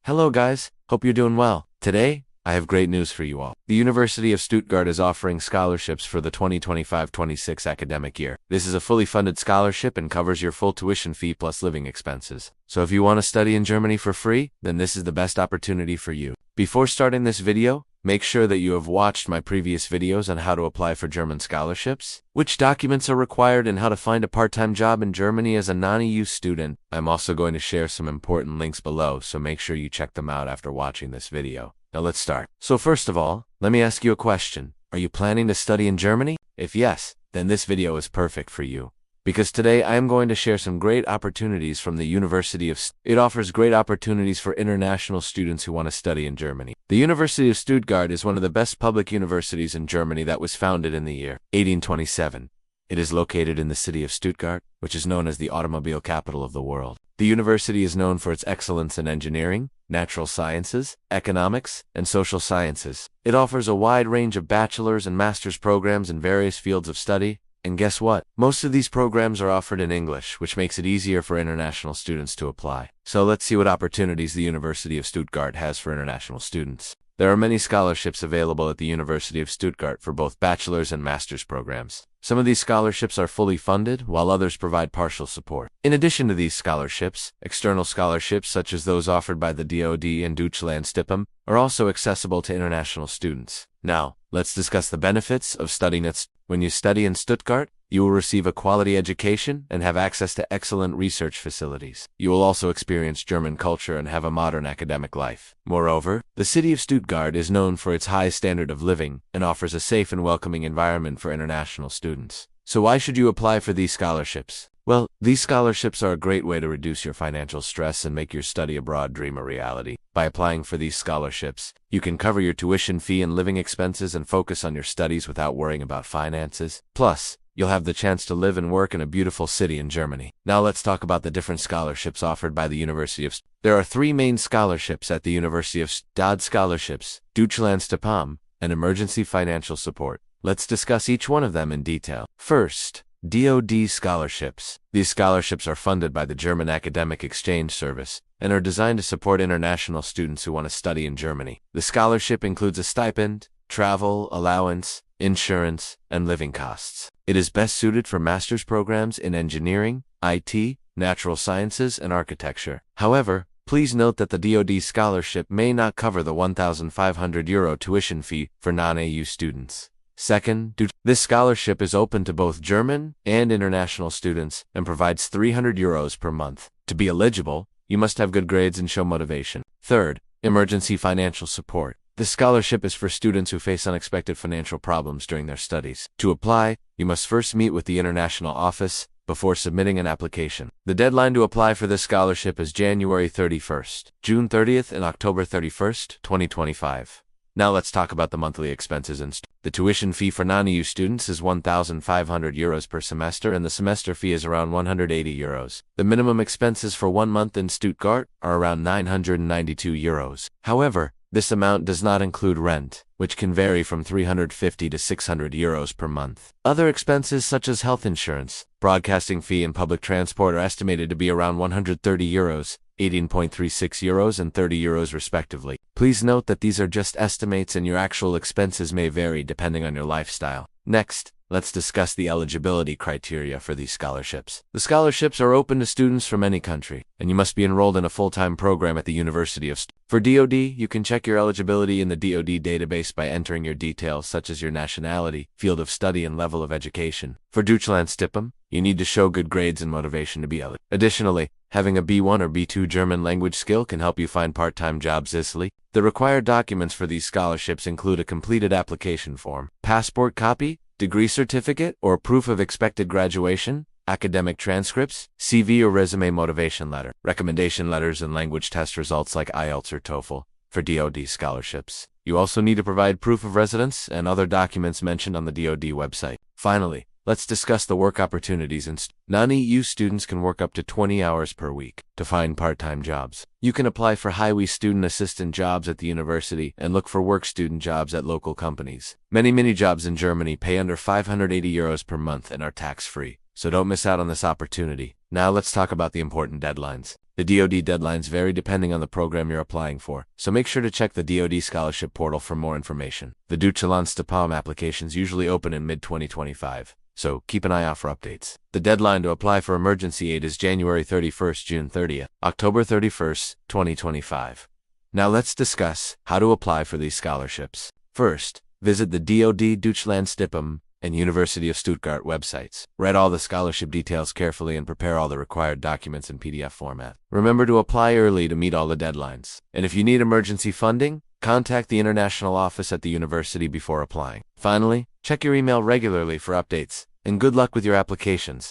Hello guys, hope you're doing well. Today, I have great news for you all. The University of Stuttgart is offering scholarships for the 2025-26 academic year. This is a fully funded scholarship and covers your full tuition fee plus living expenses. So if you want to study in Germany for free, then this is the best opportunity for you. Before starting this video, make sure that you have watched my previous videos on how to apply for German scholarships, which documents are required, and how to find a part-time job in Germany as a non-EU student. I'm also going to share some important links below, so make sure you check them out after watching this video. Now let's start. So first of all, let me ask you a question. Are you planning to study in Germany? If yes, then this video is perfect for you. Because today I am going to share some great opportunities from the University of It offers great opportunities for international students who want to study in Germany. The University of Stuttgart is one of the best public universities in Germany that was founded in the year 1827. It is located in the city of Stuttgart, which is known as the automobile capital of the world. The university is known for its excellence in engineering, natural sciences, economics, and social sciences. It offers a wide range of bachelor's and master's programs in various fields of study. And guess what? Most of these programs are offered in English, which makes it easier for international students to apply. So let's see what opportunities the University of Stuttgart has for international students. There are many scholarships available at the University of Stuttgart for both bachelor's and master's programs. Some of these scholarships are fully funded, while others provide partial support. In addition to these scholarships, external scholarships such as those offered by the DAAD and Deutschlandstipendium are also accessible to international students. Now, let's discuss the benefits of studying at When you study in Stuttgart, you will receive a quality education and have access to excellent research facilities. You will also experience German culture and have a modern academic life. Moreover, the city of Stuttgart is known for its high standard of living and offers a safe and welcoming environment for international students. So why should you apply for these scholarships? Well, these scholarships are a great way to reduce your financial stress and make your study abroad dream a reality. By applying for these scholarships, you can cover your tuition fee and living expenses and focus on your studies without worrying about finances. Plus, you'll have the chance to live and work in a beautiful city in Germany. Now let's talk about the different scholarships offered by the University of There are three main scholarships at the University of DAAD scholarships, Deutschlandstipendium, and emergency financial support. Let's discuss each one of them in detail. First, DAAD scholarships. These scholarships are funded by the German Academic Exchange Service and are designed to support international students who want to study in Germany. The scholarship includes a stipend, travel, allowance, insurance, and living costs. It is best suited for master's programs in engineering, IT, natural sciences, and architecture. However, please note that the DAAD scholarship may not cover the €1,500 tuition fee for non-EU students. Second, this scholarship is open to both German and international students and provides €300 per month. To be eligible, you must have good grades and show motivation. Third, emergency financial support. This scholarship is for students who face unexpected financial problems during their studies. To apply, you must first meet with the international office before submitting an application. The deadline to apply for this scholarship is January 31st, June 30th, and October 31st, 2025. Now let's talk about the monthly expenses. The tuition fee for non-EU students is €1,500 per semester, and the semester fee is around €180. The minimum expenses for 1 month in Stuttgart are around €992. However, this amount does not include rent, which can vary from €350 to €600 per month. Other expenses such as health insurance, broadcasting fee, and public transport are estimated to be around €130, €18.36 and €30 respectively. Please note that these are just estimates and your actual expenses may vary depending on your lifestyle. Next, let's discuss the eligibility criteria for these scholarships. The scholarships are open to students from any country, and you must be enrolled in a full-time program at the University of For DAAD, you can check your eligibility in the DAAD database by entering your details such as your nationality, field of study, and level of education. For Deutschlandstipendium, you need to show good grades and motivation to be eligible. Additionally, having a B1 or B2 German language skill can help you find part-time jobs easily. The required documents for these scholarships include a completed application form, passport copy, degree certificate, or proof of expected graduation, academic transcripts, CV or resume motivation letter, recommendation letters, and language test results like IELTS or TOEFL for DAAD scholarships. You also need to provide proof of residence and other documents mentioned on the DAAD website. Finally, let's discuss the work opportunities. Non-EU students can work up to 20 hours per week to find part-time jobs. You can apply for highway student assistant jobs at the university and look for work student jobs at local companies. Many jobs in Germany pay under €580 per month and are tax-free. so don't miss out on this opportunity. Now let's talk about the important deadlines. The DoD deadlines vary depending on the program you're applying for, so make sure to check the DoD scholarship portal for more information. The Deutschlandstipendium applications usually open in mid-2025, so keep an eye out for updates. The deadline to apply for emergency aid is January 31st, June 30th, October 31st, 2025. Now let's discuss how to apply for these scholarships. First, visit the DAAD Deutschlandstipendium and University of Stuttgart websites. Read all the scholarship details carefully and prepare all the required documents in PDF format. Remember to apply early to meet all the deadlines. And if you need emergency funding, contact the international office at the university before applying. Finally, check your email regularly for updates, and good luck with your applications.